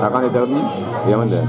টাকা দিতে আপনি যেমন দেয়।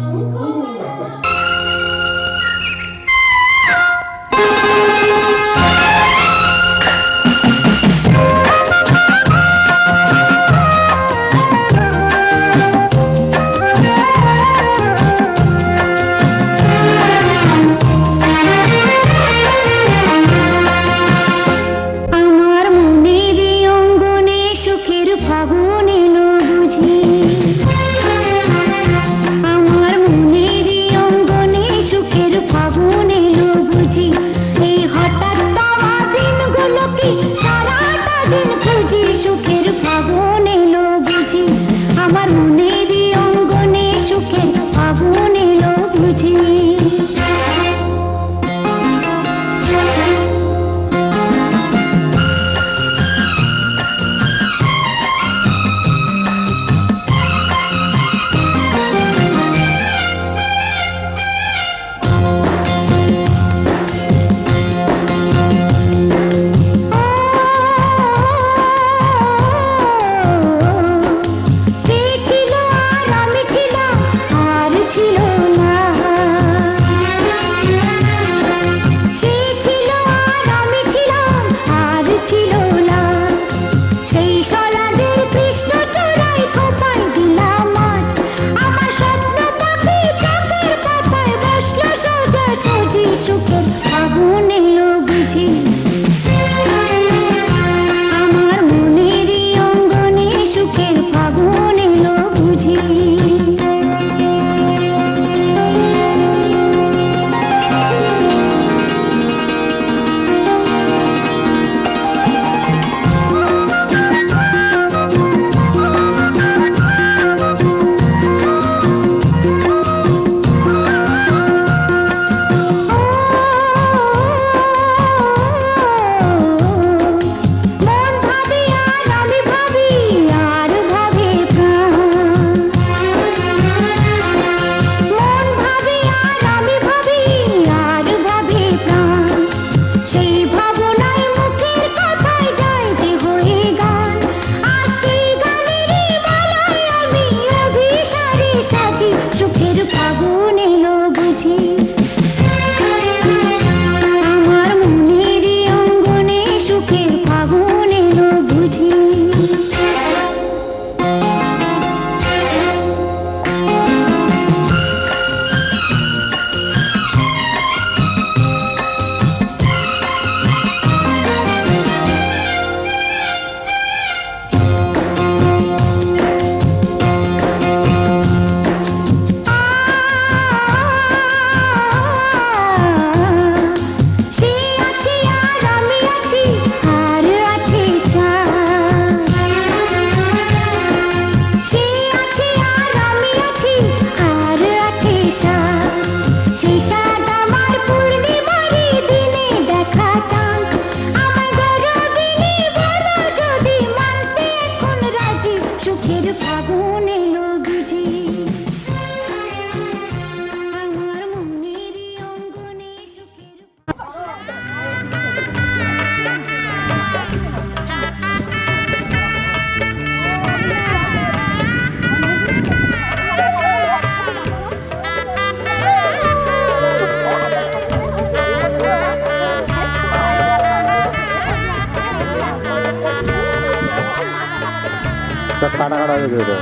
কাটা কাটা হয়ে গেছে।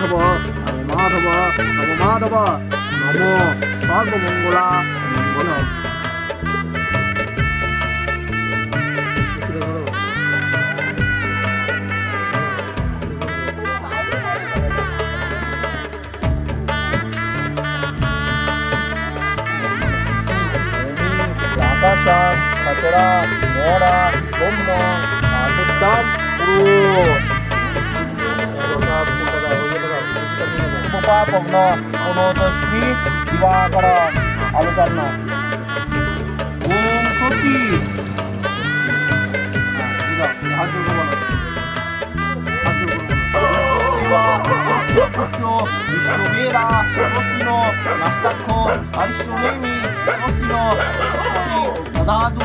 মাধব নম মাধব নম মাধব নম সর্বমঙ্গলা মঙ্গলম। আকাশান সচরা মরা ব্রহ্ম আদিত্যাম পুরু উপপাপগ্ন পুনতস্মি দিবাকর আলোচনা। ওম স্বস্তি। হাত জোর করে বলো, হাত জোর করে বলো। শিবা স্বস্তি পুষ্য বিশ্ববেদা স্বস্তিনো নাস্তাক্ষ আরিষ্যনেমি স্বস্তিনো স্বস্তি দদাতু।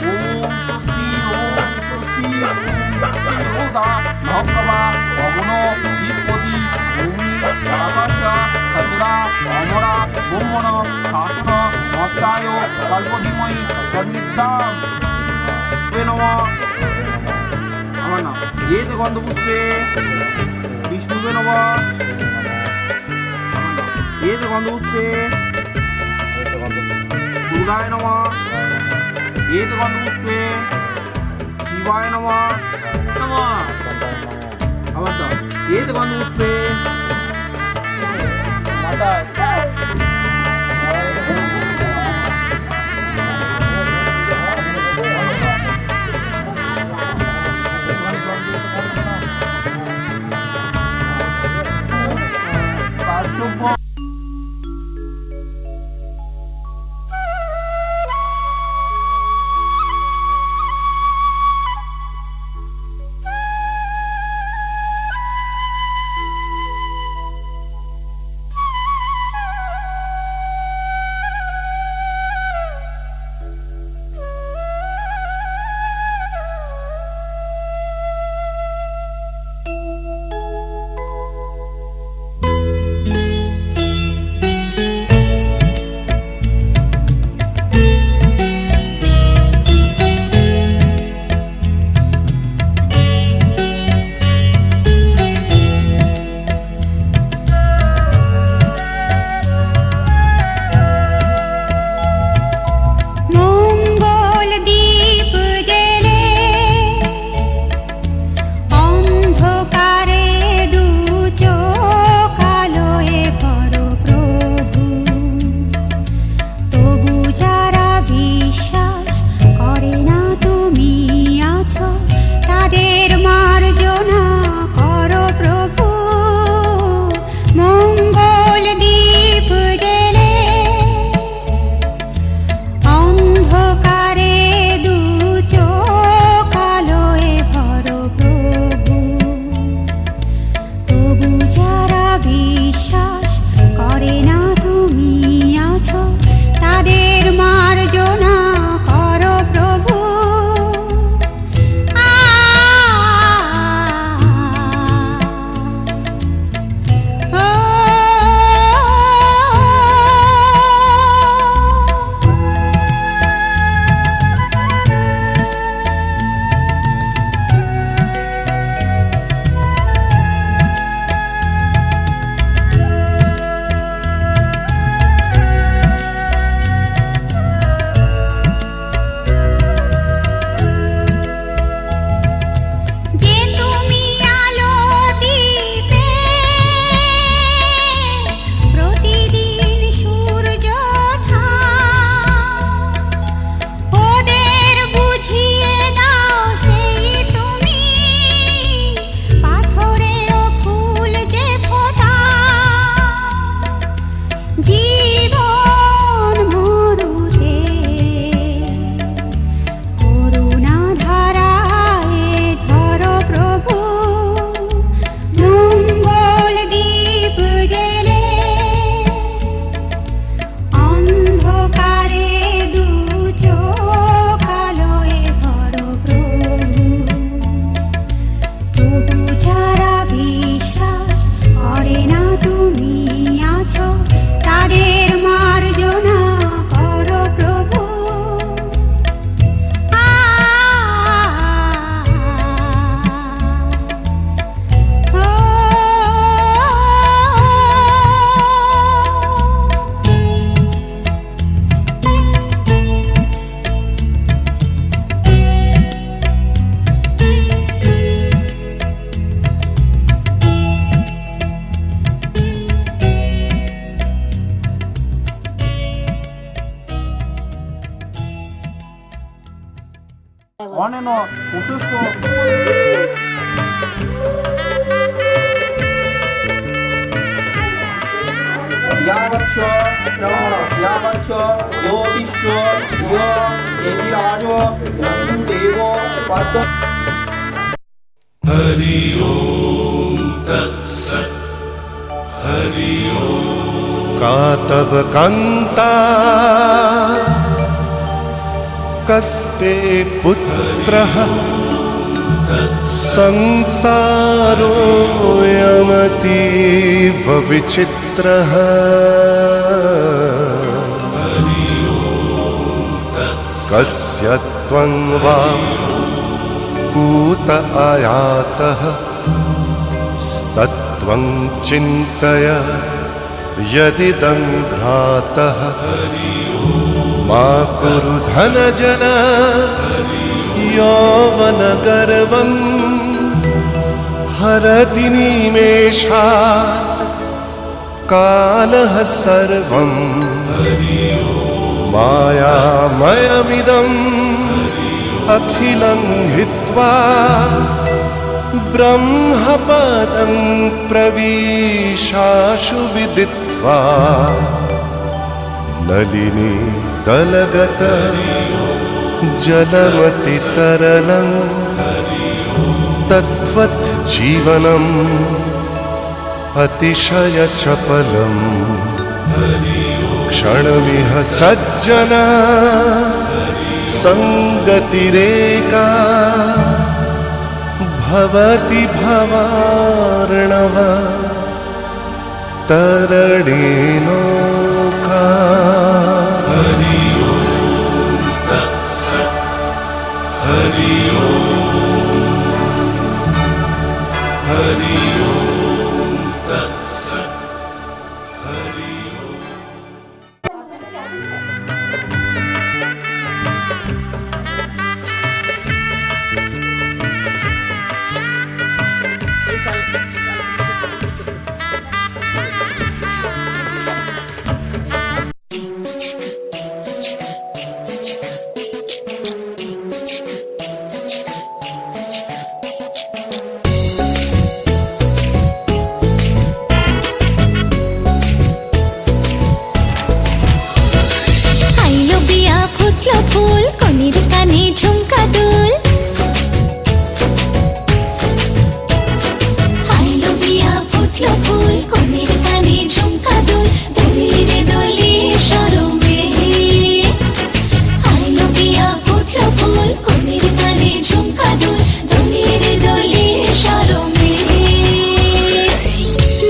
ওম স্বস্তি ওম স্বস্তি ওম স্বস্তি ওদা ভগবা ভবন বিপদি ভূমি আকাশ খচরা অমরা ব্রহ্মণ শাসন মস্তায় কল্পধিময়ী সন্নিধান নমঃ। আমার নাম এতে গন্ধপুষ্পে বিষ্ণুবে নমঃ। এতে গন্ধপুষ্পে দুর্গায় নমঃ। এতে গন্ধপুষ্পে শিবায় নমঃ নমঃ। আবার দাও এতে গন্ধপুষ্পে মাতা অনেন প্রশস্ত यावच्च यावच्च योतिष्ठ य एतिराज वसुदेव पद हरि ओम तत्सत् हरि ओम का तब कांता कस्ते पुत्रः संसारोऽयमतीव विचित्रः कस्य त्वं वा कूत आयातः स्तत्त्वं चिन्तय यदिदं भ्रातः मा कुरु धनजन यौवनगर्वं हरति निमेषात् कालः सर्वं मायामयमिदम् अखिलं हित्वा ब्रह्मपदं प्रविशाशु विदित्वा नलिनी दलगत जलमतितरलं तद्वत् जीवनम् अतिशयचपलम् क्षणमिह सज्जना संगतिरेका भवति भवार्णव तरणेनोका हरि ओम तत्सत् हरि ओम तत्सत् हरि ओम। ফুল কনির কানে ঝুমকা দুল আইলো বিয়া ফুটলো ফুল কনির কানে ঝুমকা দুল দলিরে দলি শরমে আইলো বিয়া ফুটলো ফুল কনির কানে ঝুমকা দুল দলিরে দলি শরমে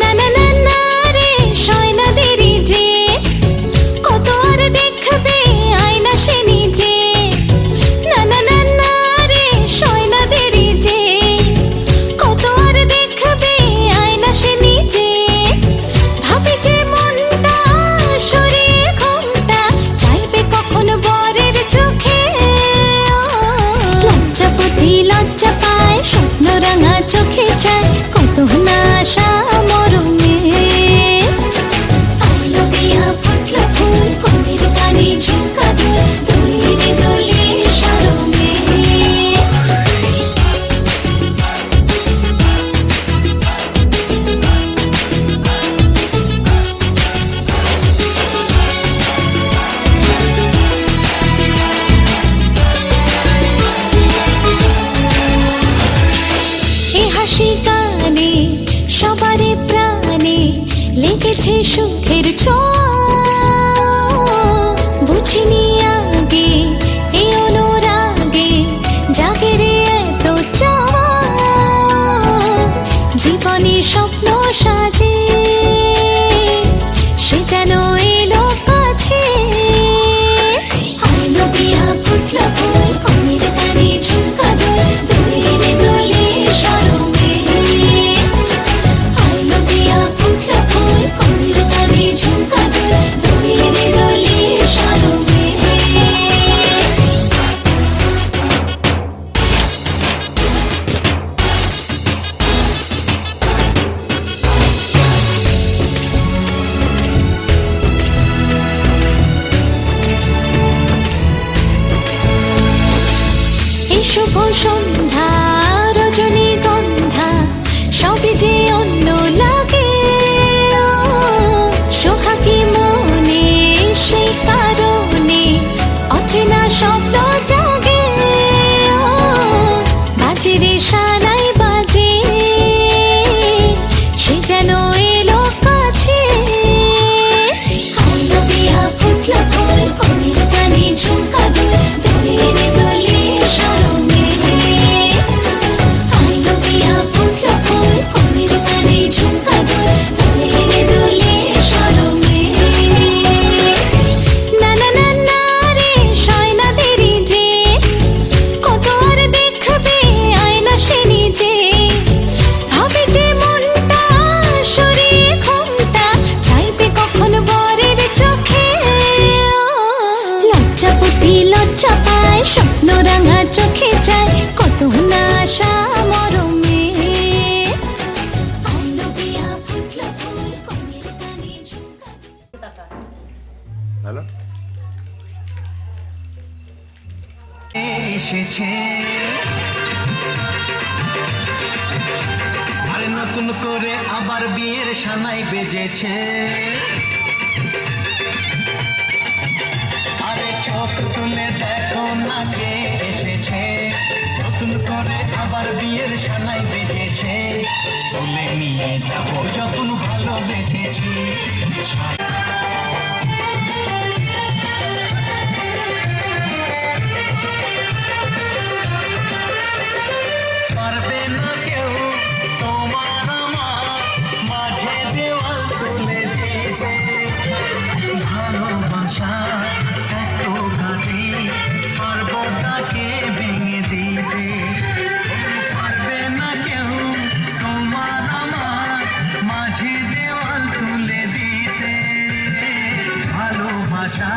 না না না না রে শয়না দেরি যে কত আর দেখবে আয়না সে নিজে না না না না রে শয়না দেরি যে কত আর দেখবে আয়না সে নিজে ভাবে যে মনটা সরিয়ে ঘুমটা চাইবে কখন বরের চোখে লজ্জাপতি লজ্জা পায় স্বপ্ন রাঙা চোখে চায় কত না আশা মরণে আইলো বিয়া ফুটলো ফুল কনের কানে ঝুমকা দুল দলিরে দলি শরমে এ হাসি গানে সবারে প্রাণে লেগেছে সুখের ছোঁয়া বুঝিনি আগে এই অনুরাগে জাগে রে এত চাওয়া জীবনে স্বপ্ন সাজে সে যেন এলো কাছে আইলো বিয়া ফুটলো ফুল কনের কানে ঝুমকা দুল দলিরে দলি শরমে আইলো বিয়া ফুটলো ফুল কনের কানে ঝুমকা দুল দলিরে দলি শরমে সন্ধ্যা রজনীগন্ধা সবই যে অন্য লাগে সোহাগী মনে সেই কারণে অচেনা স্বপ্ন জাগে বাজে রে শালাই বাজে সে যেন এলো কাছে আইলো বিয়া ফুটলো ফুল কনের কানে ঝুমকা দুল দোলে রে দোলে শরমে আইলো বিয়া ফুটলো ফুল কনের কানে ঝুমকা দুল দোলে রে দোলে শরমে না না না না রে শয়না দেরি যে কত আর দেখবে আয়না সে নিজে ভাবে যে মনটা সরিয়ে ঘুমটা চাইবে কখন বরের চোখে লজ্জাপতি লজ্জা পায় স্বপ্ন রাঙা চোখে যায় কত না আশা মরমে আইলো বিয়া ফুটলো ফুল কনের কানে ঝুমকা হ্যালো এসেছে আরে নতুন করে আবার বিয়ের সানাই বেজেছে আরে চোখ তুলে দেখো না কে এসেছে নতুন করে আবার বিয়ের সানাই বেজেছে তুলে নিয়ে যাবো যখন ভালোবেসেছি পারবে না কেউ তোমার আমার মাঝে দেওয়াল তুলে দিতে ভালোবাসা এত ঘাটে পারবো তাকে ভেঙে দিতে পারবে না কেউ তোমার আমার মাঝে দেওয়াল তুলে দিতে ভালোবাসা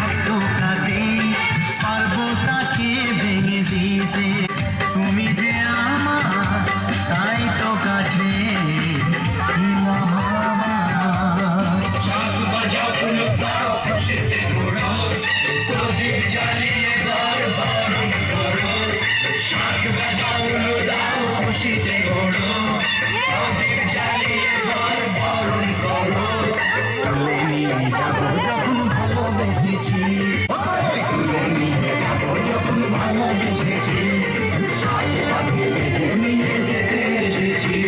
এত ঘাটে পারবো তাকে ভেঙে দিতে তুমি যে আমার তাই তো কাছে যখন ভালোবেসেছি যখন ভালোবেসেছি নিয়ে যেতে এসেছি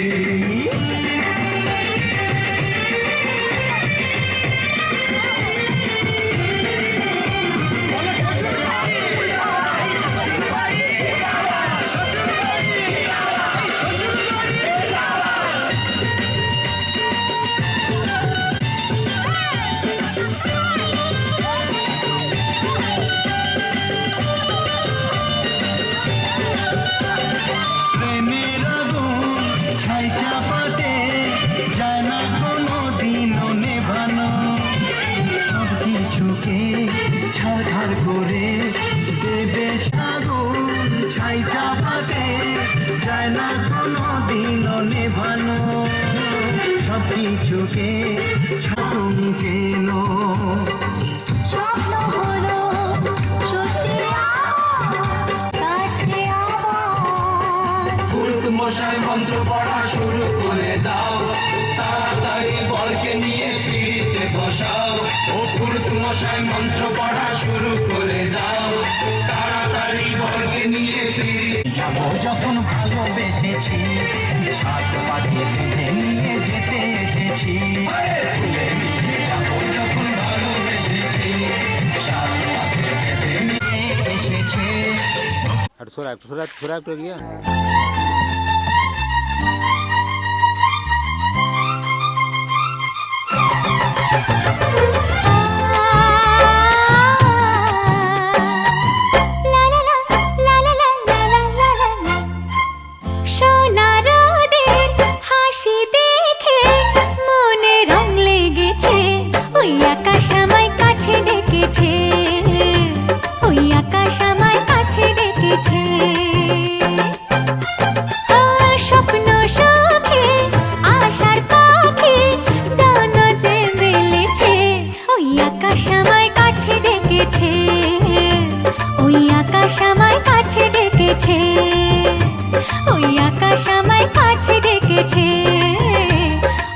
প্রেমের আগুন ছাই চাপাতে যায় না কোনো দিনও নেভানো সব কিছুকে ছাড়খাড় করে দেবে আগুন ছাই চাপাতে যায় না কোনো দিনও নেভানো সব কিছুকে তুমি কেন স্বপ্ন হলো সত্যি কাছে আবার পুরুত মশাই মন্ত্র পড়া শুরু করে দাও তাড়াতাড়ি বরকে নিয়ে পিড়িতে বসাও ও পুরুত মশাই মন্ত্র পড়া শুরু করে দাও তাড়াতাড়ি বরকে নিয়ে পিড়িতে যাবো যখন ভালোবেসেছি সাত পাটি বেঁধে নিয়ে যেতে এসেছি তুলে নিয়ে যাবো যখন ভালোবেসেছি সাত পাটি বেঁধে নিয়ে এসেছে একটু সরা একটু গিয়ে সোনা রোদের হাসি দেখে মনে রং লেগেছে ওই আকাশ আমায় কাছে ডেকেছে ওই আকাশ আমায় কাছে ডেকেছে স্বপ্ন সুখে আশার পাখি ডানা যে মেলেছে ওই আকাশ আমায় কাছে ডেকেছে ওই আকাশ আমায় কাছে ডেকেছে ডেকেছে, ওই আকাশ আমায় কাছে ডেকেছে,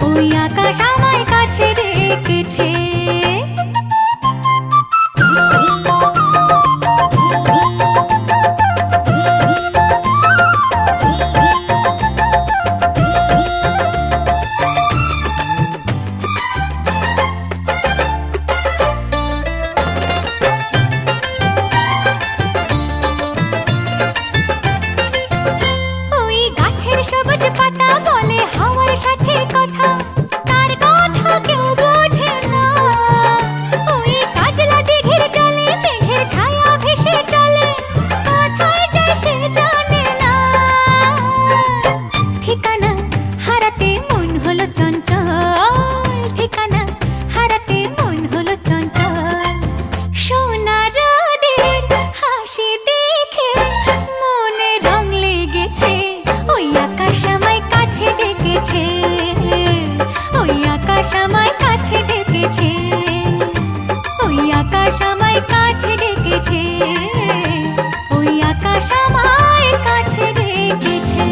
ওই আকাশ আমায় কাছে ডেকেছে। সবুজ পাতা বলে হাওয়ার সাথে কথা, তার কথা কেউ বোঝে না। ওই কাজলা দিঘির জলে মেঘের ছায়া ভেসে চলে, কোথায় যায় সে জানে না। ঠিকানা হারাতে মন হলো চঞ্চল, ঠিকানা হারাতে মন হলো চঞ্চল। সোনার রোদের হাসি দেখে মনে রং লেগেছে, ওই আকাশ আমায় কাছে ডেকেছে, ওই আকাশ আমায় কাছে ডেকেছে, ওই আকাশ আমায় কাছে ডেকেছে, ওই আকাশ আমায় কাছে ডেকেছে।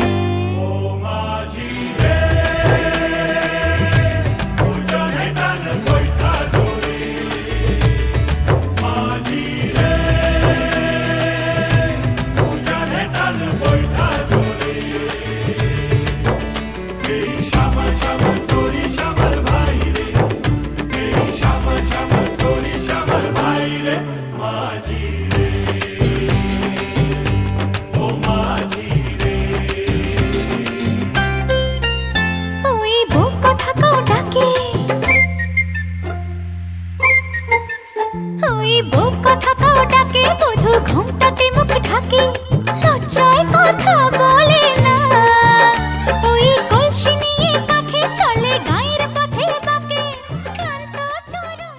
ঘুমটাতে মুখ ঢাকে, লজ্জায় কথা বলে না। ওই কলসি নিয়ে কাঁধে চলে গায়ের পথে বাঁকে, ক্লান্ত চরণ।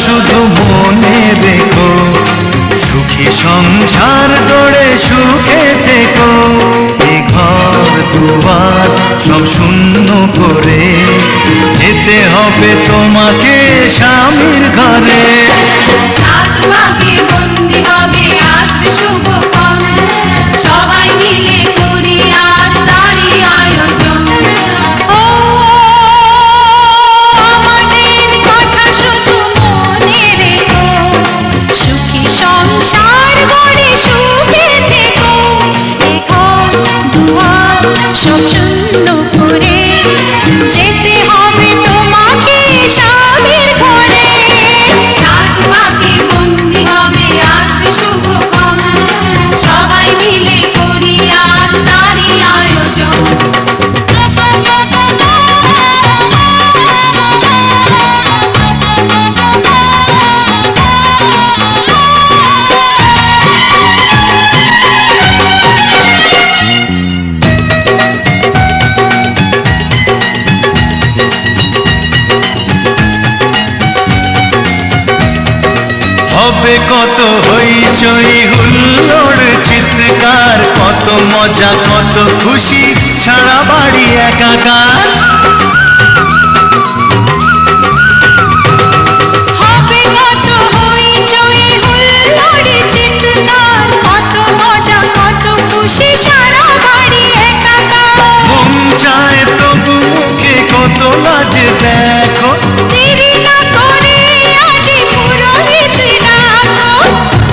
শুধু মনে রেখো, সুখী সংসার গড়ে সুখে থেকো। এ ঘর দুয়ার সব শূন্য করে যেতে হবে তোমাকে স্বামীর ঘরে। সাত ভাগে বন্দি হবে আসবে শুভক্ষণ, সবাই মিলে করি আজ তারই আয়োজন। ও আমাদের কথা শুধু মনে রেখো, সুখী সংসার গড়ে সুখে থেকো। এ ঘর দুয়ার সব শূন্য করে যেতে হবে তোমাকে স্বামীর ঘরে। সাত ভাগে বন্দি হবে আসবে শুভক্ষণ, সবাই মিলে করি আজ তারই আয়োজন। হবে কত হইচই হুল্লোড় চিৎকার, কত মজা কত খুশি সারা বাড়ি একাকার। হবে কত হইচই হুল্লোড় চিৎকার, কত মজা কত খুশি সারা বাড়ি একাকার। মন চায় তবু মুখে কত লাজ দেখো, দেরি না করে আজই পুরোহিত ডাকো।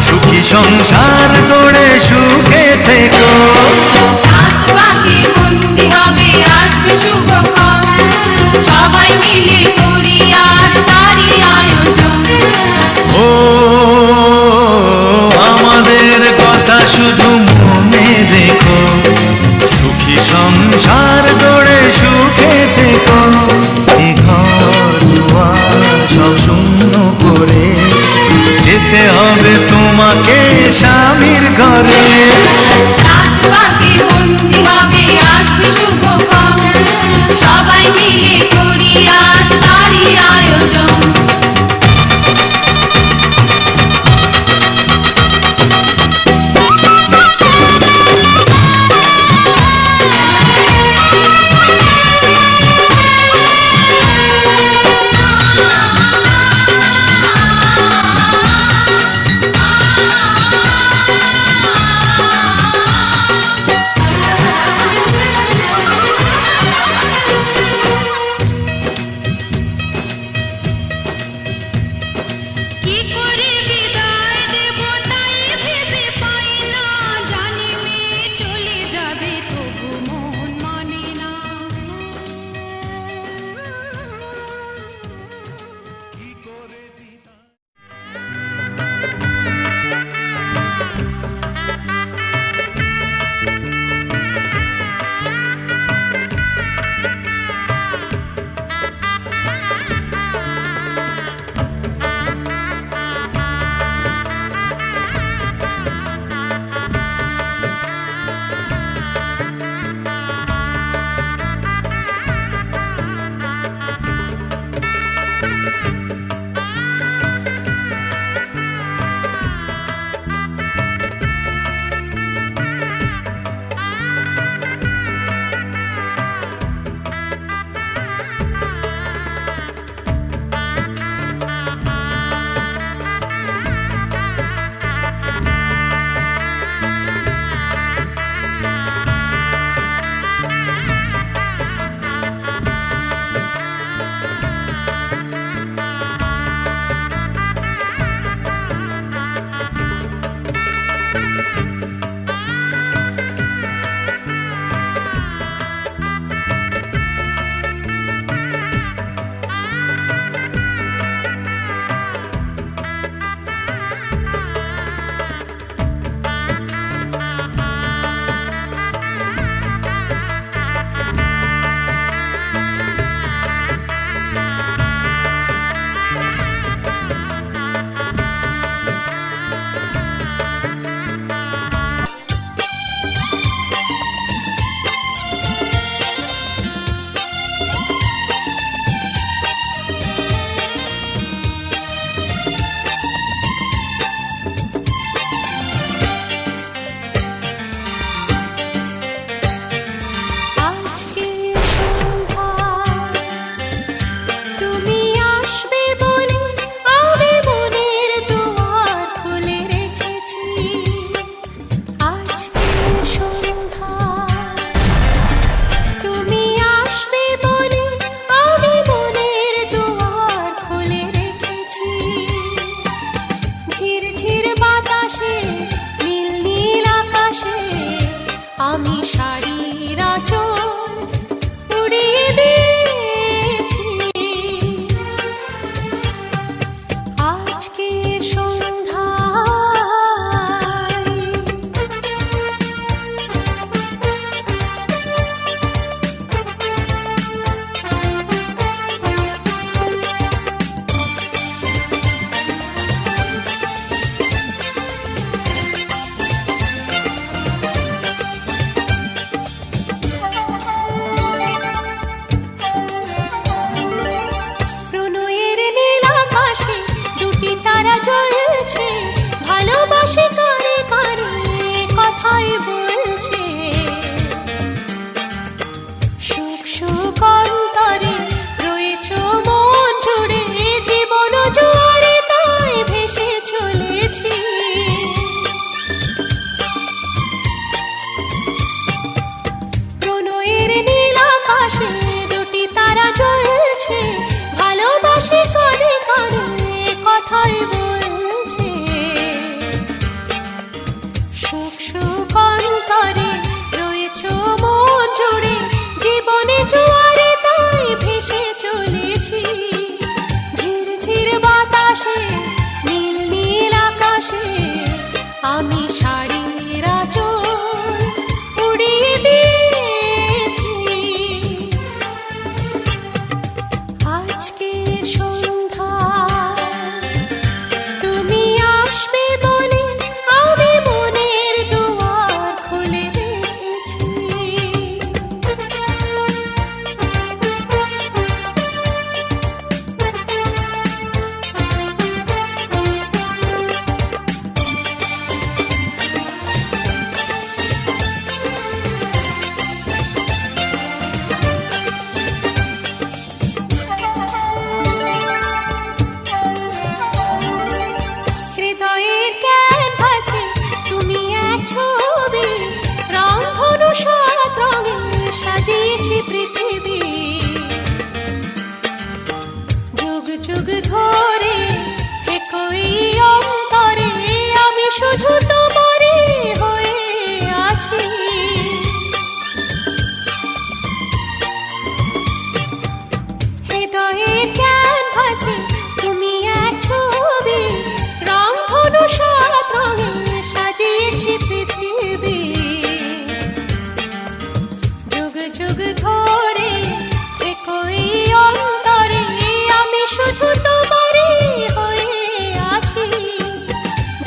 সুখী সংসার সংসার গড়ে সুখে থেকো। এ ঘর দুয়ার সব শূন্য করে যেতে হবে তোমাকে স্বামীর ঘরে। সাত পাকে বন্দি হবে আসবে শুভক্ষণ, সবাই মিলে করি আজ তারই আয়োজন। কি করে বিদায় দেব তাই ভেবে পাই না, জানি মেয়ে চলে যাবে তবু মন মানে না। আমি শাড়ির আঁচল উড়িয়ে দিয়েছি। সাজিয়েছি পৃথিবী যুগ যুগ ধরে একই অন্তরে আমি শুধু তোমারই হয়ে আছি হৃদয়ের ক্যানভাসে তুমি এক ছবি রংধনু সাত রঙে সাজিয়েছি পৃথিবী যুগ যুগ ধরে একই অন্তরে আমি শুধু তোমারই হয়ে আছি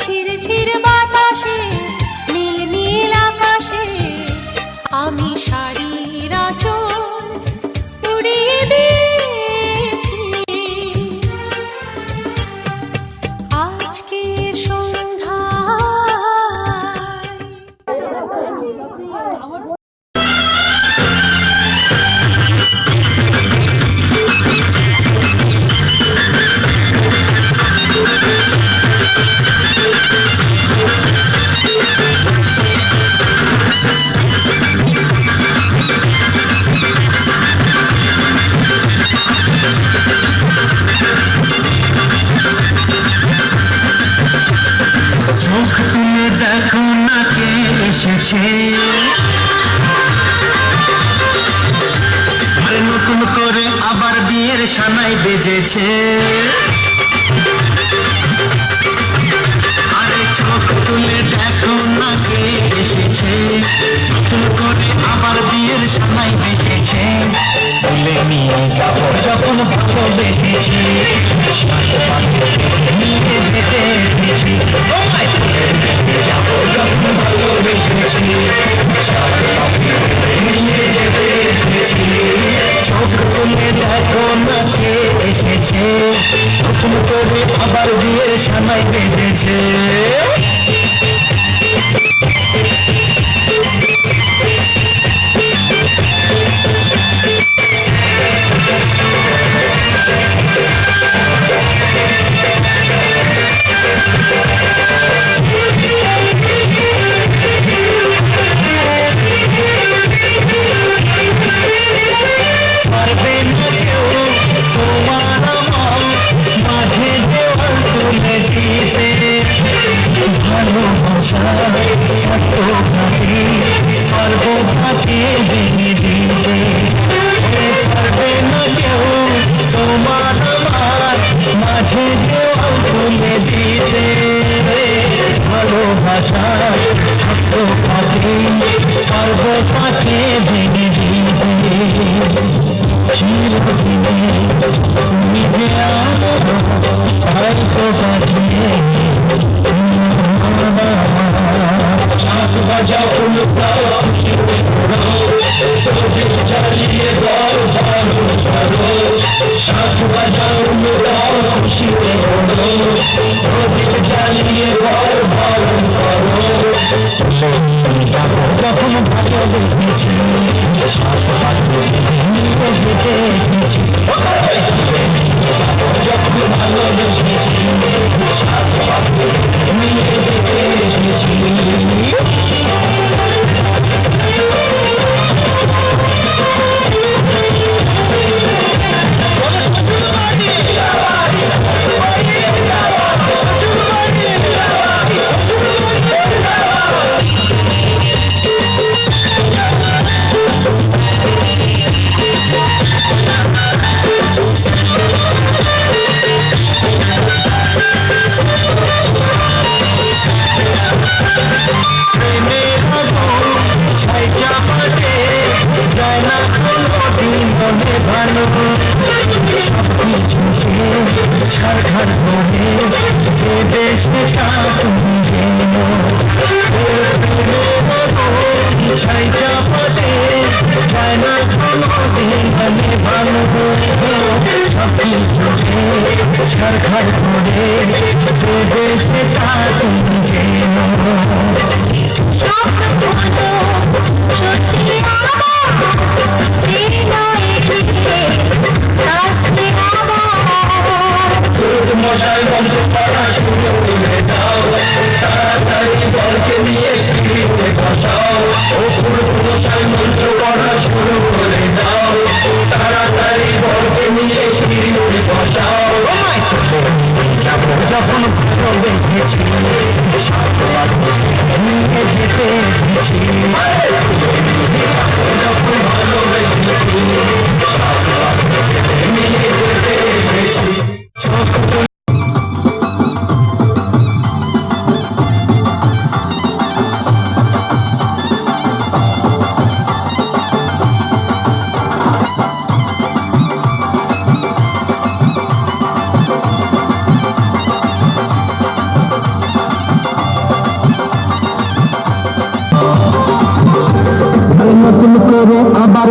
ঝির ঝির বাতাসে নীল নীল আকাশে আমি শাড়ির আঁচল উড়িয়ে দিয়েছি আজকের সন্ধ্যায় চোখ তুলে দেখো না কে এসেছে আরে নতুন করে আবার বিয়ের সানাই বেজেছে আরে চোখ তুলে দেখো না কে এসেছে নতুন করে আবার বিয়ের সানাই বেজেছে তুলে নিয়ে যাবো যখন ভালোবেসেছি নিয়ে যেতে এসেছি যাবো যখন ভালোবেসেছি নিয়ে যেতে এসেছি চোখ তুলে দেখো না কে এসেছে নতুন করে আবার বিয়ের সানাই বেজেছে পারবে না কেউ তোমার আমার মাঝে দেওয়াল তুলে দিতে ভালোবাসা এত ঘাটে পারবো তাকে ভেঙে দিতে পারবে না কেউ তোমার আমার মাঝে দেওয়াল তুলে দিতে ভালোবাসা এত ঘাটে পারবো তাকে ভেঙে দিতে চিরদিনে তুমি যে আমার হয়তো বাঁচিয়ে সাত বাজা উল্টাও খুশিতে ঘোরো দিল চালিয়ে বল ভালো করো সাত বাজা উল্টাও খুশিতে ঘোরো দিল চালিয়ে বল ভালো করো যাবো যখন ভালোবেসেছি সাত বাজা নিয়ে যেতে এসেছি যাবো যখন ভালোবেসেছি সাত বাজা নিয়ে যেতে এসেছি ভালো সব কিছুকে ছাড়খার করে যে দেশে তুমি যেনো ছাই চাপাতে যায় না কোনো দিন মানে ভালো সব কিছুকে ছাড়খার করে যে দেশে তুমি যেনো মশাই বন্ধ করা শুরু করে দাও তাড়াতাড়ি বলকে নিয়ে পিড়িতে বসাও ও পুরো মশাই মন্ত্র পড়া শুরু করে দাও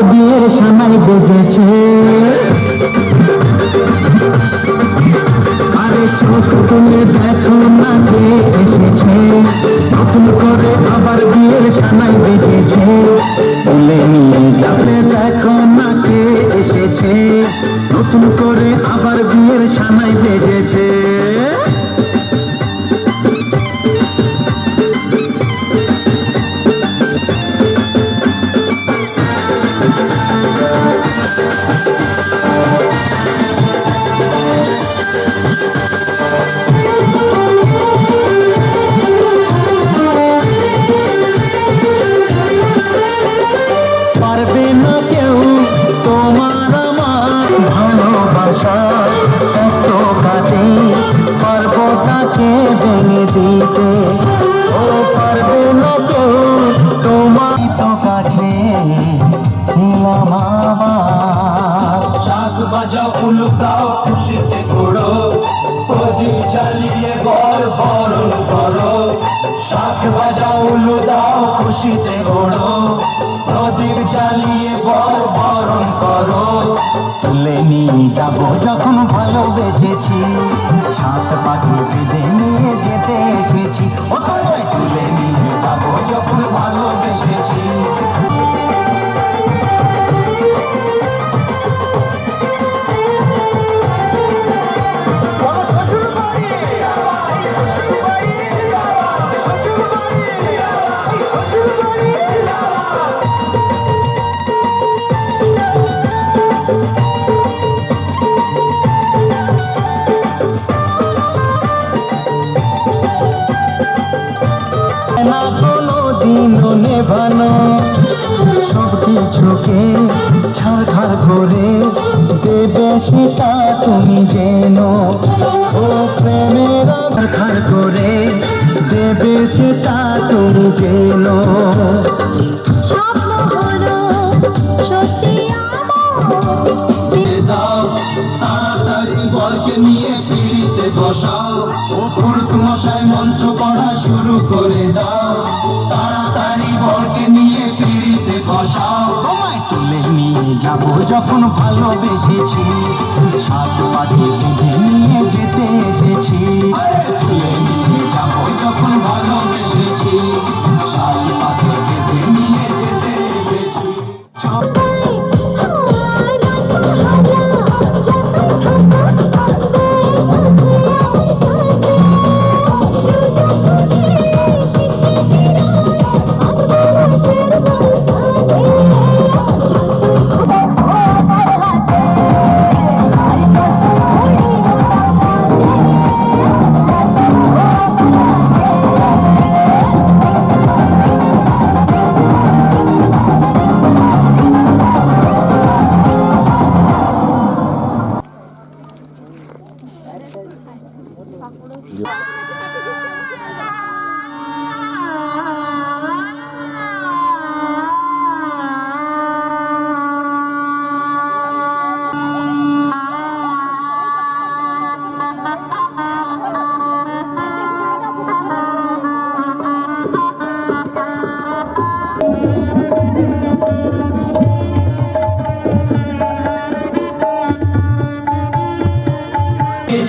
বিয়ের সানাই বেজেছে। আরে চোখ তুলে দেখো না কে এসেছে, নতুন করে আবার বিয়ের সানাই বেজেছে। তুলে নিয়ে যাবে দেখো না কে এসেছে, নতুন করে আবার বিয়ের সানাই বেজেছে। পারবে না কেউ তোমার আমার ভালোবাসা এত কাজে, পারবো তাকে ভেঙে দিতে। ও পারবে না কেউ তোমার তো কাছে নিলাম আবার। শাক বাজাও উলুকাও খুশিতে ঘোড়ো, প্রদীপ জ্বালিয়ে বর বরণ করো। শাক বাজাও উলু দাও খুশিতে ঘোড়ো, প্রদীপ জ্বালিয়ে বর বরণ করো। তুলে নিয়ে যাবো যখন ভালোবেসেছি, সাত পাখি বেঁধে নিয়ে যেতে এসেছি। ও তবে তুলে নিয়ে যাবো যখন ভালোবেসেছি। না কোনো দিনও নেভানো সব কিছুকে ছাড়খাড় করে দেবে সেটা তুমি যেন। ও প্রেমের ছাড়খাড় করে দেবে সেটা তুমি যেন। স্বপ্ন হলো সত্যি দাও তাড়াতাড়ি বরকে নিয়ে পিড়িতে বসাও, ও পুরুত মশাই মন্ত্র পড়া শুরু করে দাও। তাড়াতাড়ি বরকে নিয়ে পিড়িতে বসাও। তোমায় তুলে নিয়ে যাবো যখন ভালোবেসেছি, সাত পাখি বেঁধে নিয়ে যেতে এসেছি। তুলে নিয়ে যাবো যখন ভালোবেসেছি, শাল পাখি বেঁধে নিয়ে যেতে এসেছি।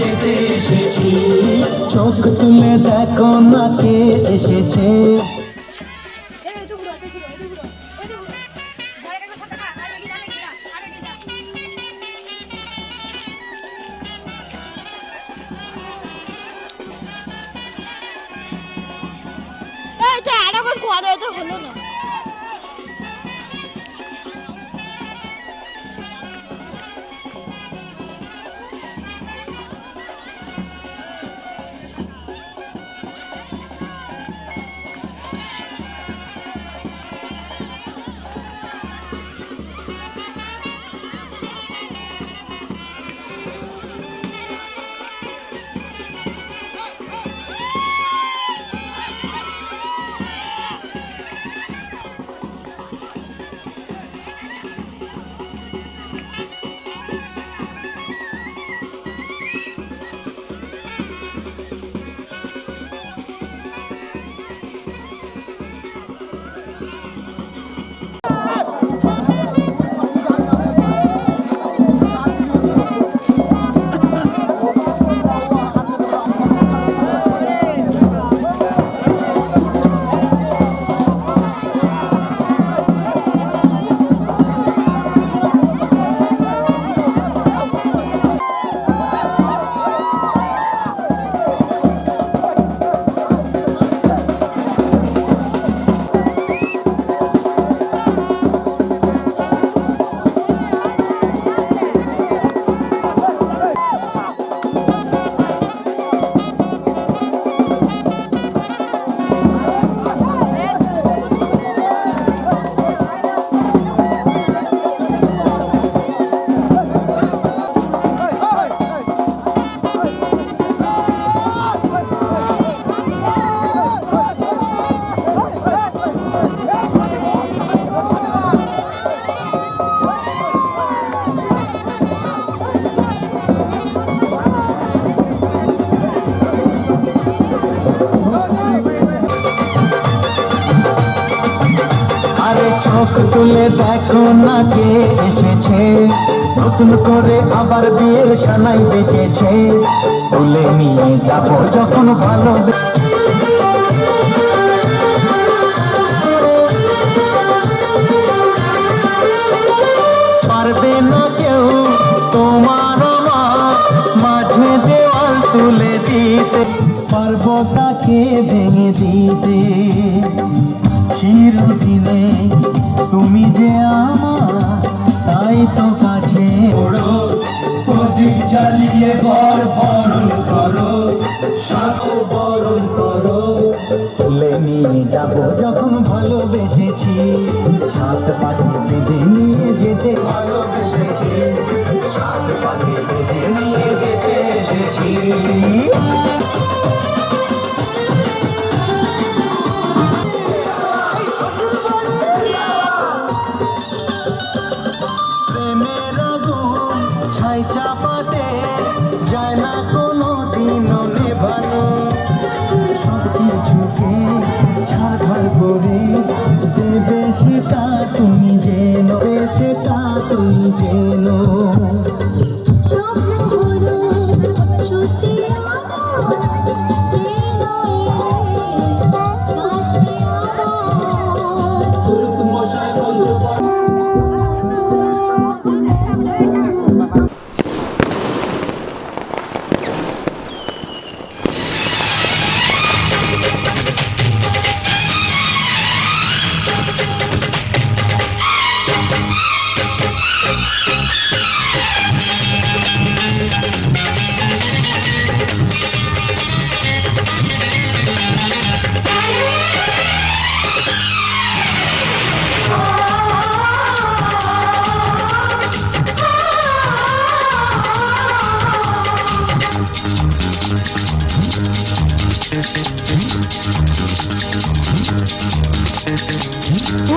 যেতে এসেছি। চোখ তুলে দেখো না কে এসেছে। হলো না তুলে দেখো না কে এসেছে, নতুন করে আবার বিয়ের সানাই বেজেছে, তুলে নিয়ে যাব যখন ভালো পারবে না কেউ তোমার আমার মাঝে দেওয়াল তুলে দিতে, পারবো তাকে ভেঙে দিতে। চিরদিনে তুমি যে আমার, তাই তো কাছে ওড়ো, প্রদীপ জ্বালিয়ে বর বরণ করো, সাগর বরণ করো, তুলে নিয়ে যাব যখন ভালোবেসেছি, সাত পাখি বেঁধে নিয়ে যেতে ভালোবেসেছি, সাত পাখি বেঁধে নিয়ে যেতে এসেছি। প্রেমের আগুন ছাই চাপাতে যায় না কোনো দিনও নেভানো, সব কিছুকে ছাড়খাড় করে দেবে সেটা তুমি যেন, সেটা তুমি যেন।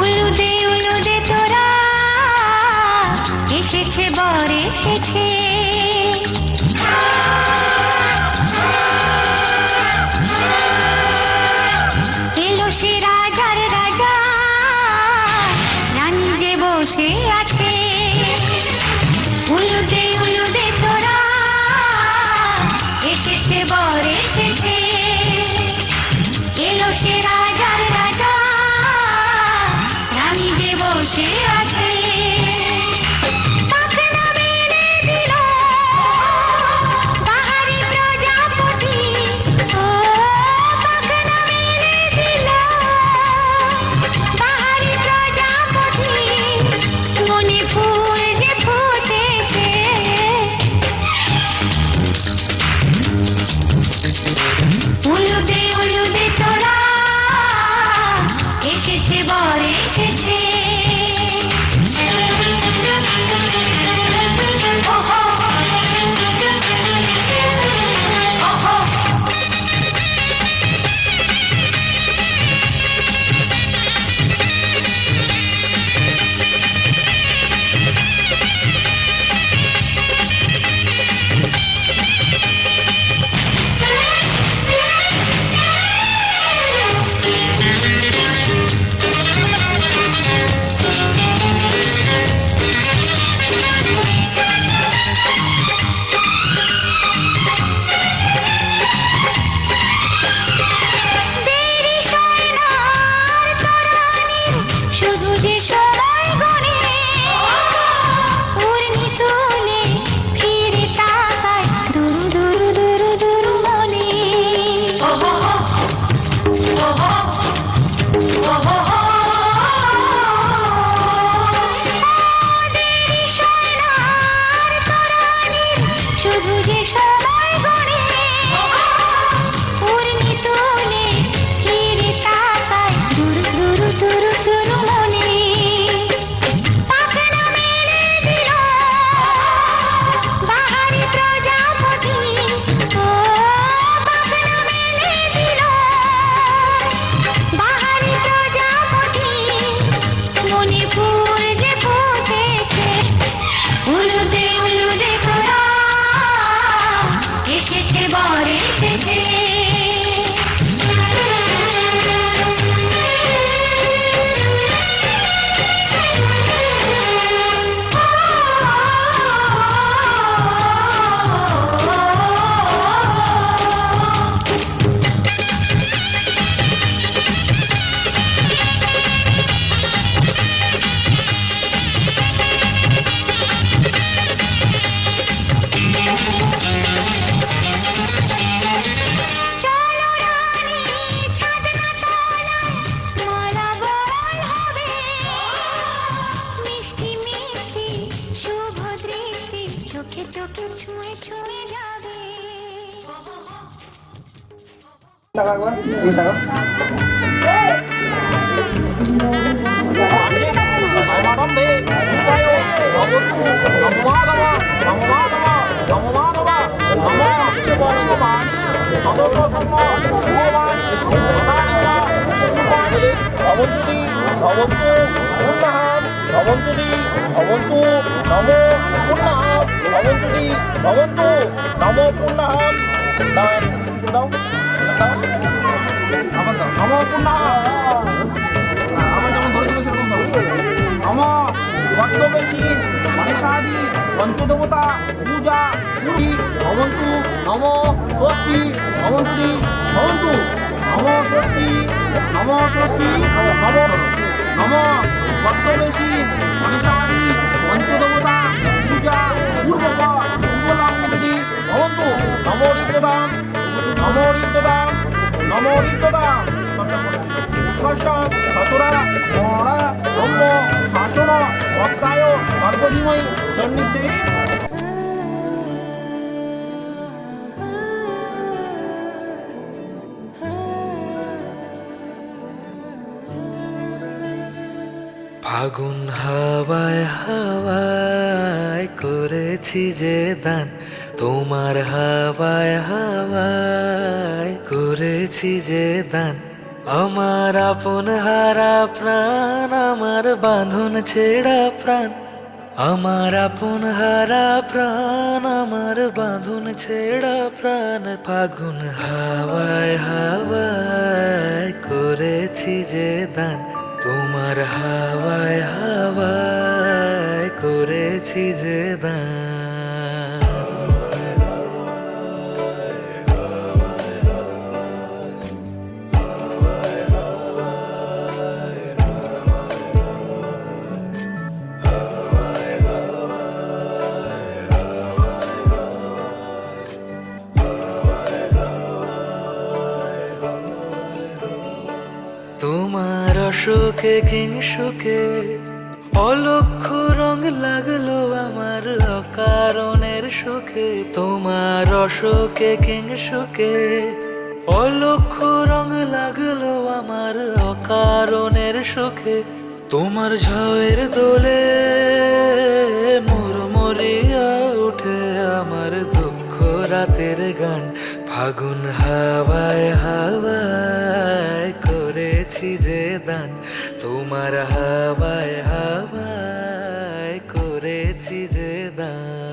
উলুদে তোরা এসেছে বর এসেছে, এলো সে রাজার রাজা, রানী যে বসে আছে। উলুদে তোরা এসেছে বর এসেছে, এলো সে রাজার রাজা, রানী যে বসে আছে। পাখনা মেলে দিল চোখে চোখে ছুঁয়ে ছুঁয়ে যাবে টাকা একবার এই টাকা আমার যেমন ধরেছিল সেরকম ধরো আমার বদ্ধবেশী গণেশাদি পঞ্চদেবতা পূজা পুরী ভবন্তু নম স্বস্তি ভবন্তি ভবন্তু নম স্বস্তি নম স্বস্তি নম বদ্ধবেশী গণেশাদি পঞ্চদেবতা পূজা পূর্বক শুভলাভি ভবন্তু নমো ঋদ্ধদাম নমো ঋদ্ধদাম নমো ঋদ্ধদাম সচরা মরা ব্রহ্ম শাসন অস্তায় গর্ভধিময়ী সন্নিধে ফাগুন হাওয়ায় হাওয়ায় করেছি যে দান তোমার হাওয়ায় হাওয়ায় করেছি যে দান আমার আপন হারা প্রাণ আমার বাঁধন ছেঁড়া প্রাণ আমার আপন হারা প্রাণ আমার বাঁধন ছেঁড়া প্রাণ ফাগুন হাওয়ায় হাওয়ায় করেছি যে দান তোমার হাওয়ায় হাওয়ায় করেছি যে দান তোমার অশোকে কিংসুকে অলক্ষ রং লাগলো আমার অকারণের সুখে তোমার অশোকে কিংসুকে অলক্ষ রং লাগলো আমার অকারণের সুখে তোমার ঝড়ের দোলে মরমরিয়া উঠে আমার দুঃখ রাতের গান ফাগুন হাওয়ায় হাওয়ায় করেছি যে দান তোমার হাওয়ায় হাওয়ায় করেছি যে দান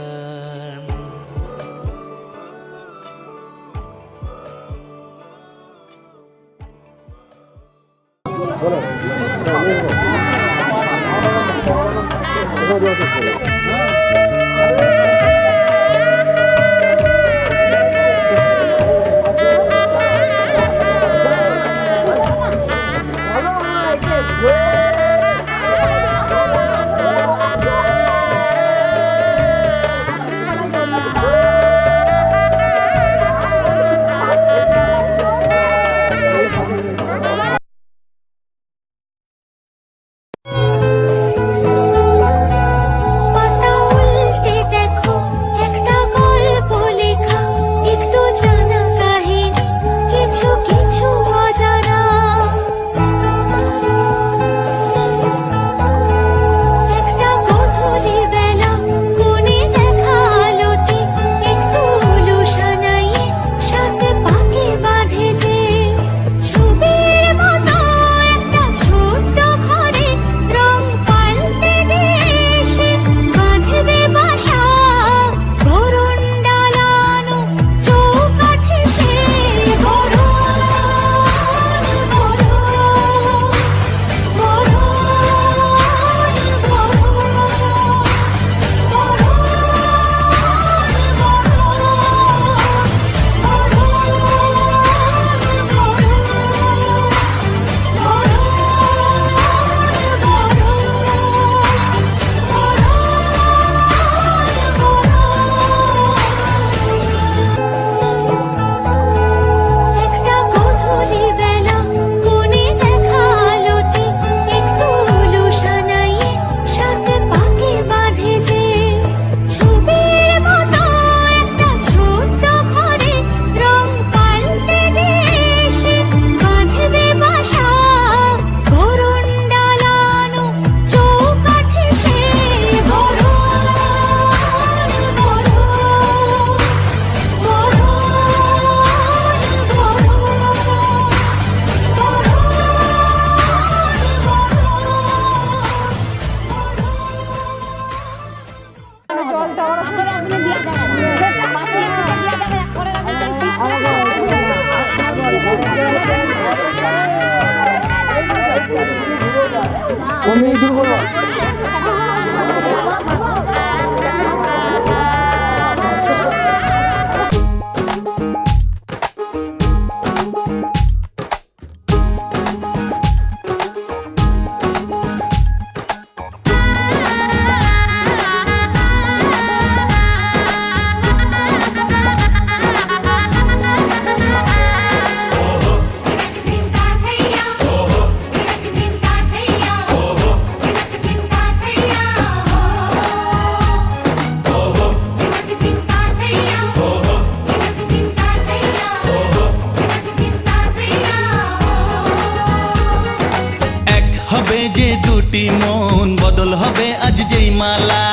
যে দুটি মন বদল হবে আজ যেই মালা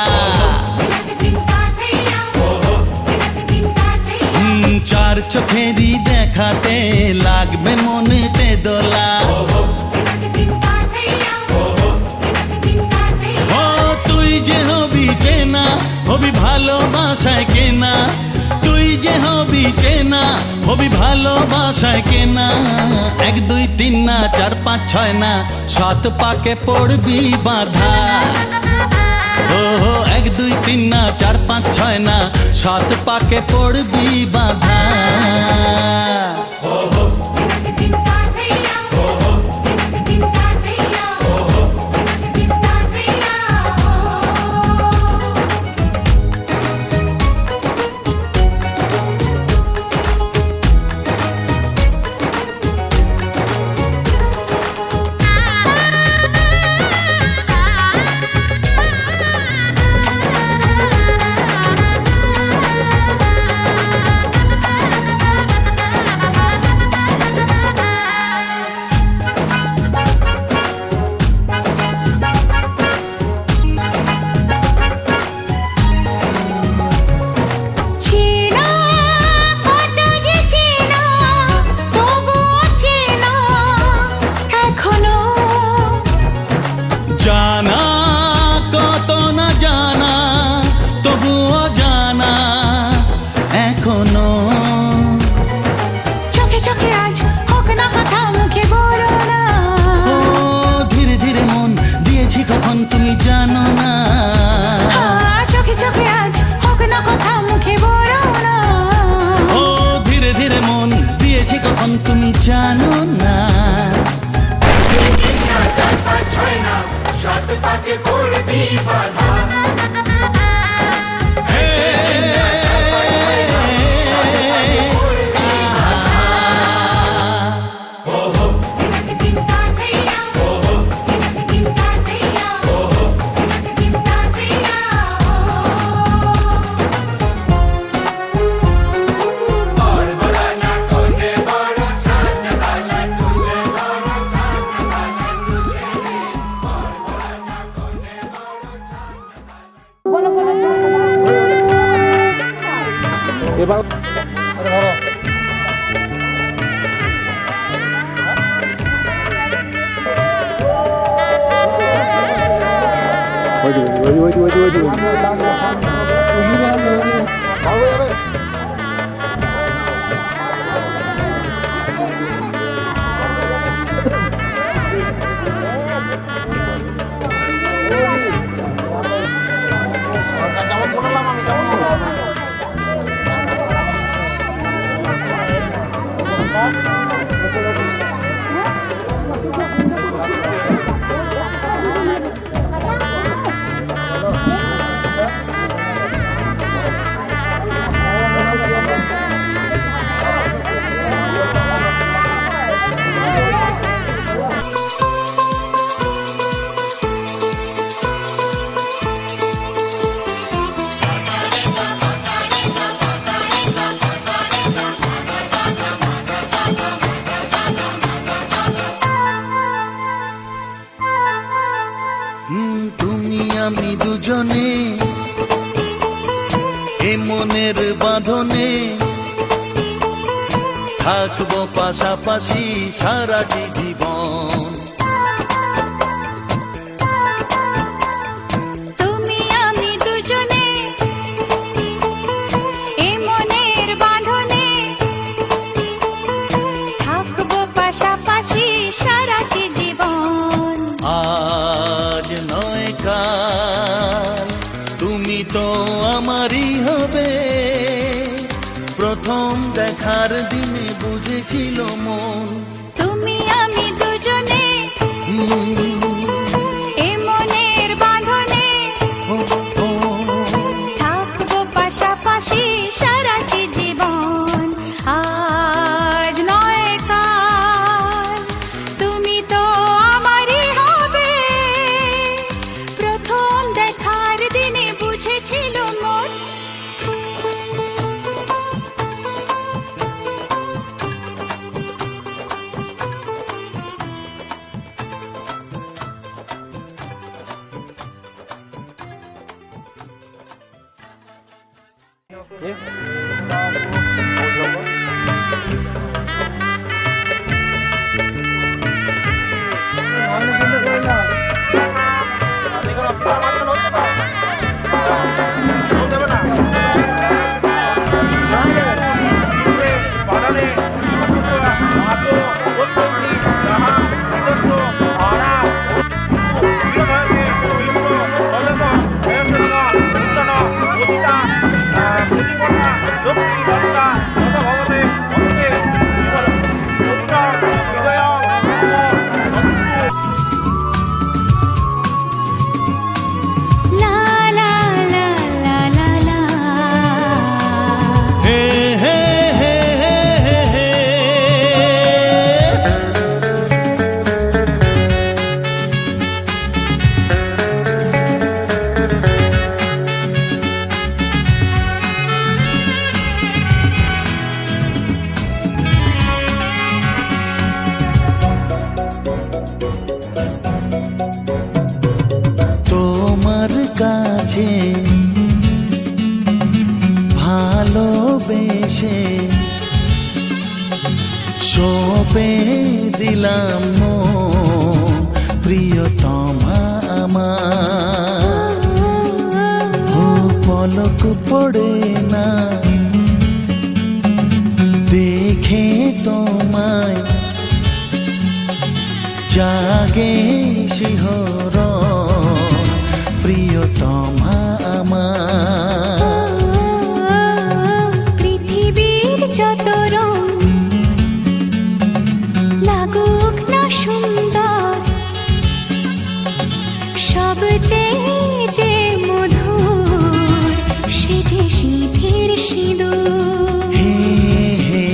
চার চোখেরই দেখাতে লাগবে মনেতে দোলা ও তুই যে হবি চেনা হবি ভালোবাসায় কেনা তুই যে হবি চেনা হবি ভালোবাসায় কেনা 1 2 3 না 4 5 6 না 7 পাকে পড়বি বাধা ও 1 2 3 না 4 5 6 না 7 পাকে পড়বি বাধা জানা কত না জানা তবুও জানা এখনো চোখে চোখে আজ হোক না কথা মুখে বলো না ও ধীরে ধীরে মন দিয়েছি কখন তুমি জানো না চোখে চোখে আজ হোক না কথা মুখে বলো না ও ধীরে ধীরে মন দিয়েছি কখন তুমি জানো না এবার তুমি আমি দুজনে এ মনের বাঁধনে থাকবো পাশাপাশি সারাটি জীবন তুমি আমি দুজনে তো আমারই হবে। প্রথম দেখার দিনে বুঝেছিল মন তুমি আমি দুজনে এ মনের বাঁধনে থাকবো পাশাপাশি সারাটি জীবন। আজ নয় কাল তুমি তো আমারই হবে। প্রথম দেখার দিনে বুঝেছিল মন। লা লা লা লা লা লা। হে হে হে হে হে। তোমার কাছে ভালোবেসে সঁপে দিলাম মন, প্রিয়তমা আমার। ও পলক পড়ে না দেখে তোমায়, জাগে শিহরণ, প্রিয়তমা আমার। পৃথিবীর যত রং লাগুক না সুন্দর, সবচেয়ে যে মধুর সে যে সিঁথির সিঁদুর। হে হে।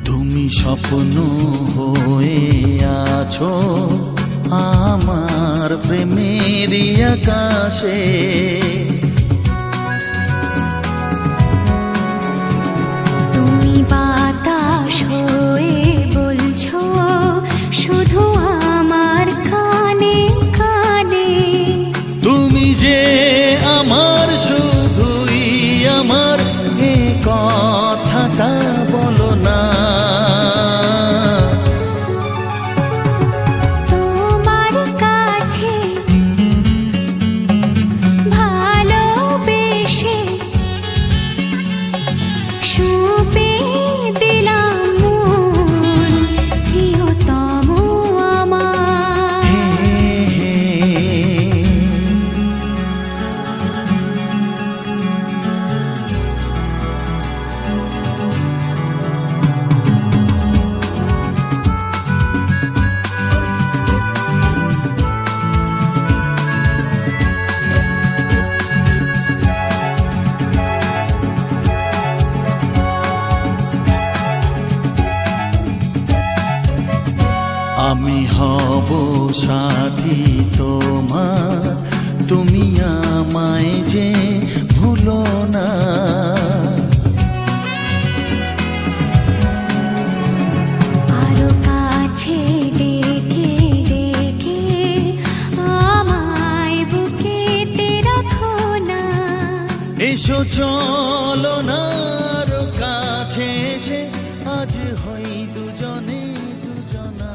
তুমি স্বপ্ন হয়ে আছো আমার প্রেমের আকাশে। তুমি বাতাস হয়ে বলছো শুধু আমার কানে কানে। তুমি যে আমার শুধুই আমার, এ কথাটা বলো না। তোমার কাছে ভালোবেসে সঁপে দিলাম মন, প্রিয়তম আমার। হে হে। আমি হব সাথী তোমার, তুমি আমায় যে ভুলো না। আরো কাছে ডেকে ডেকে আমায় বুকেতে রাখো না। এসো চলো না আরো কাছে হই দুজনে দুজনা।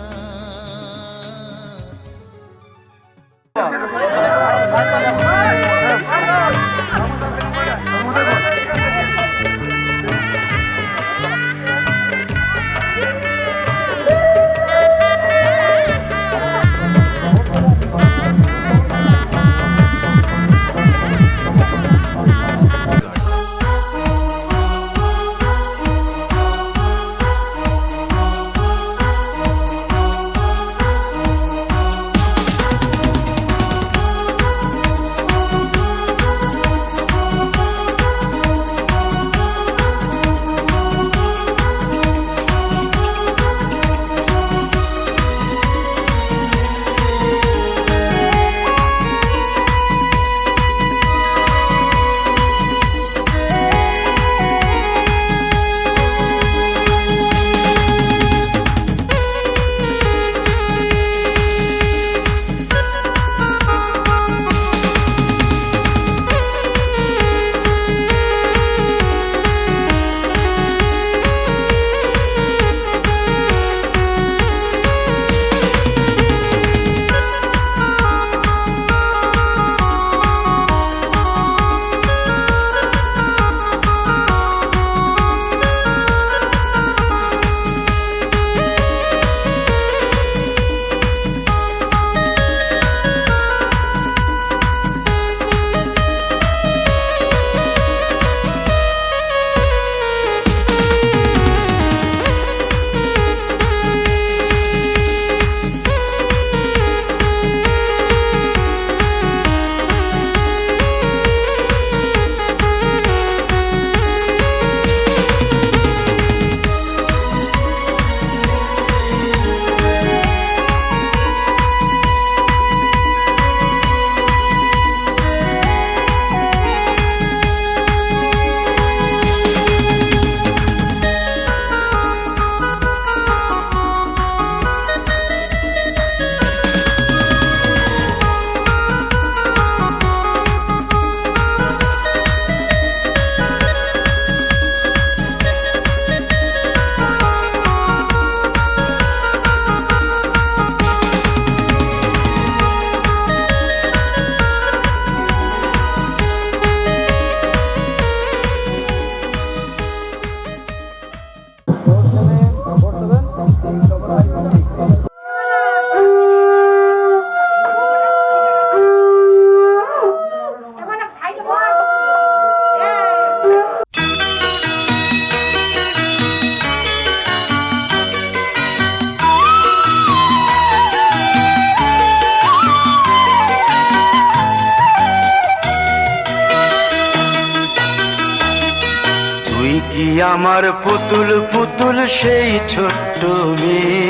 আমার পুতুল পুতুল সেই ছোট্ট মেয়ে,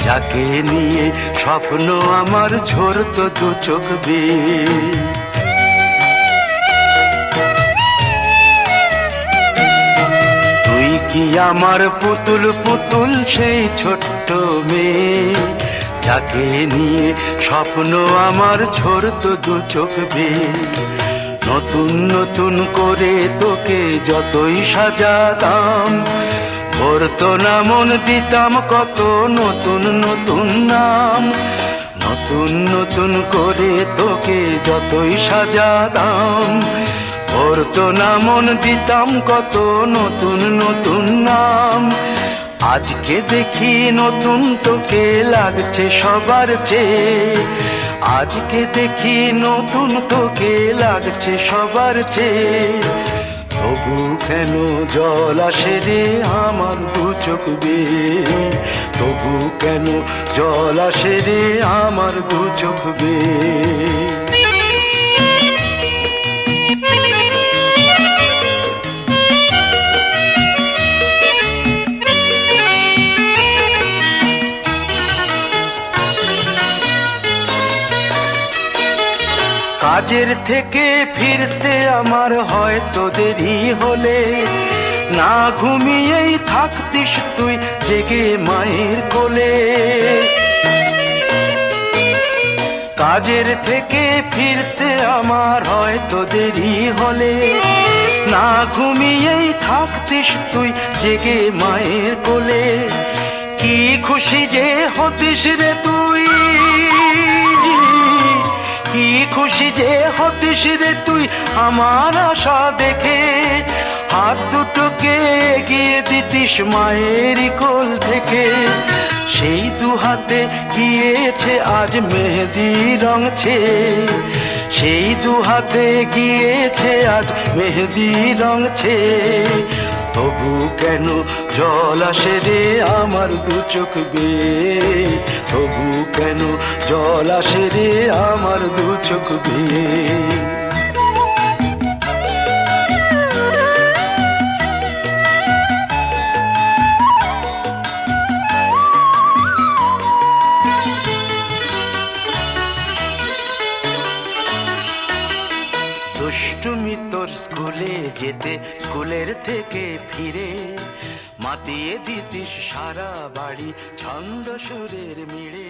যাকে নিয়ে স্বপ্ন আমার ঝরতো দু চোখ বেয়ে। তুই কি আমার পুতুল পুতুল সেই ছোট্ট মেয়ে, যাকে নিয়ে স্বপ্ন আমার ঝরতো দু চোখ বেয়ে। নতুন নতুন করে তোকে যতই সাজাতাম, ভরতো না মন দিতাম কত নতুন নতুন নাম। নতুন নতুন করে তোকে যতই সাজাতাম, ভরতো না মন দিতাম কত নতুন নতুন নাম। আজকে দেখি নতুন তোকে লাগছে সবার চেয়ে, আজকে দেখি নতুন তোকে লাগছে সবার চেয়ে। তবু কেন জল আসে রে আমার দু চোখ বেয়ে, তবু কেন জল আসে রে আমার দু চোখ বেয়ে। কাজের থেকে ফিরতে আমার হয়তো দেরি হলে, না ঘুমিয়েই থাকতিস তুই জেগে মায়ের কোলে। কাজের থেকে ফিরতে আমার হয়তো দেরি হলে না ঘুমিয়েই থাকতিস তুই জেগে মায়ের কোলে। কি খুশি যে হতিস রে তুই, কি খুশি যে হতিস রে তুই আমার আশা দেখে। হাত দুটোকে এগিয়ে দিতিস মায়ের কোল থেকে। সেই দু হাতে গিয়েছে আজ মেহেদি রঙছে, সেই দু হাতে গিয়েছে আজ মেহেদি রঙছে। তবু কেন জল আসে রে আমার দু চোখ বেয়ে, তবু কেন জল আসে রে আমার দু চোখ বেয়ে। দুষ্টুমি তোর স্কুলে যেতে স্কুলের থেকে ফিরে মাতিয়ে দিতিস সারা বাড়ি ছন্দ সুরের মিড়ে।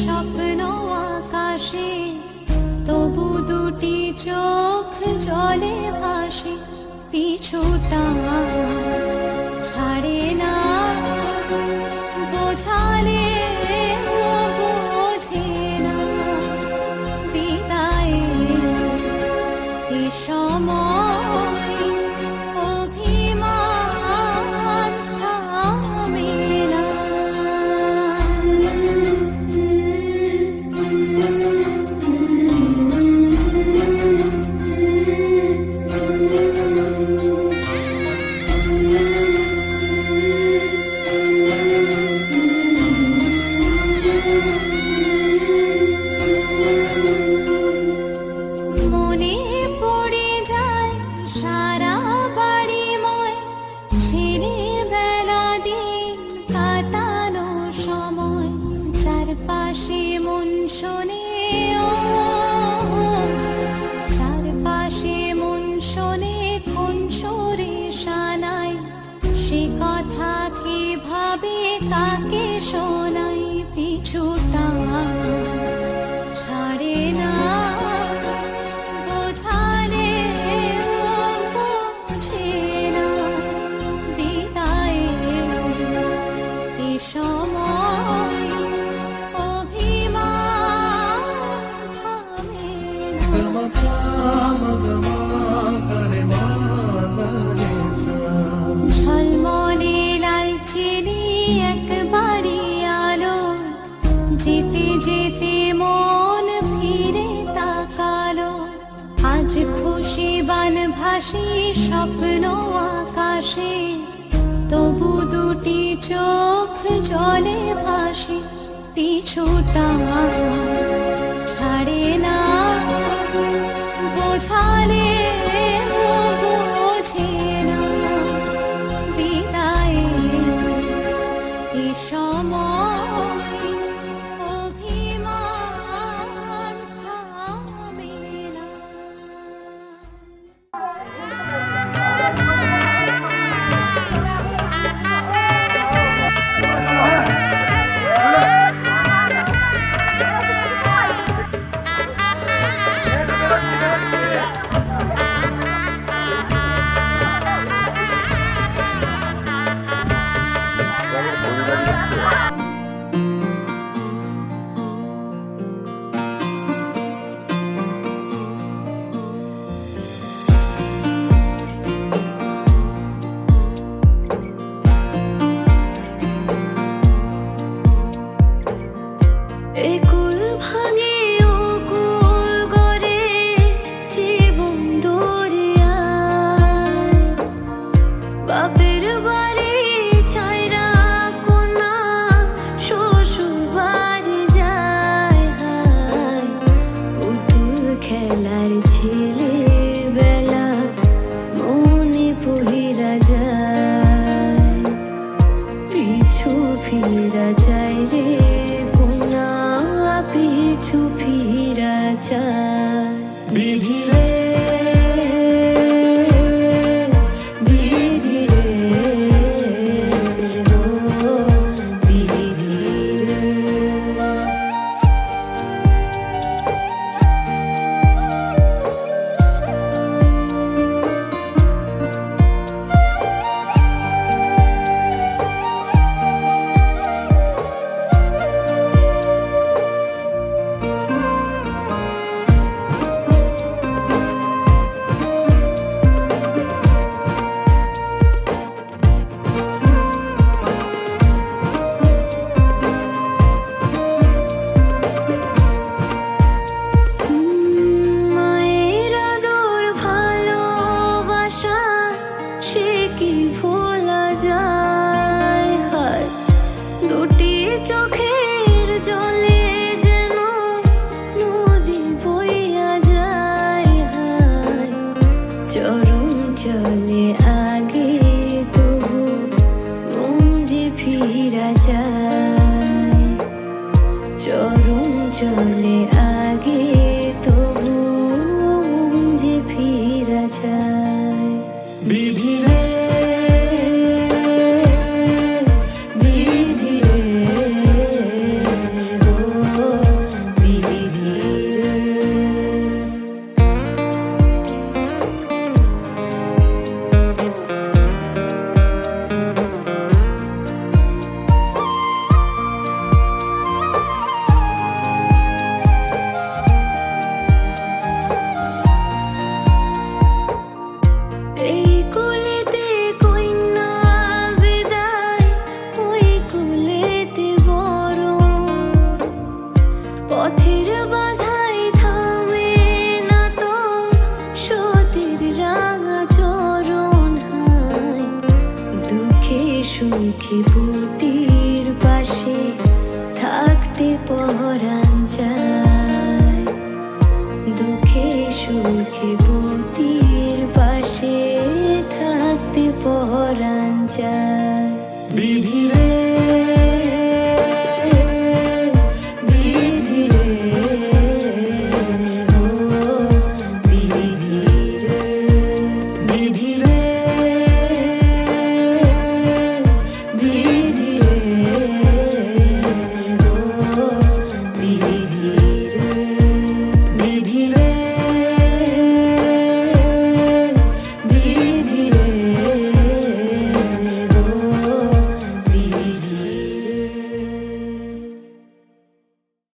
স্বপ্ন আকাশে তবু দুটি চোখ জলে ভাসে, পিছুটা ছাড়ে না বোঝালে বোঝে না। বিদায়ে এ সময় অভিমান থামে না। কাকে শোনাই পিছুটা ছাড়ে না বোঝালে বোঝে না। বিদায়ে এ সময় অভিমান থামে না। ঝলমলে লাল চিনি একবারই আলো, যেতে যেতে মন ফিরে তাকালো। আজ খুশি বান ভাসি স্বপ্ন আকাশে, তবু দুটি চোখ জলে ভাসে, পিছুটা ছাড়ে না বোঝালে বোঝে না। বিদায়ে এ সময় অভিমান থামে না। পিছু ফিরা যায় রে কোনা, পিছু ফিরা যায়। বিধি রে বিধি রে ও বিধি রে। মায়ের আদর ভালোবাসা সে কি ভোলা যায়, হায় দুটি চোখের জলে যেন নদী বইয়া যায়, হায় চরম চলে আগে তবু মন যে ফিরা যায়, চরম চলে আগে তবু মন যে ফিরা যায়। বিধি রে বিধি রে ও বিধি রে। এই কুলেতে কন্যা বিদায়, ওই কুলেতে বড় পথের বাধাই থামে না তো সতীর রাঙা চরণ, হায় দুঃখে সুখে পতির পাশে থাকতে পরাণ চায়, দুঃখে সুখে পতির পাশে থাকতে পরাণ চায়।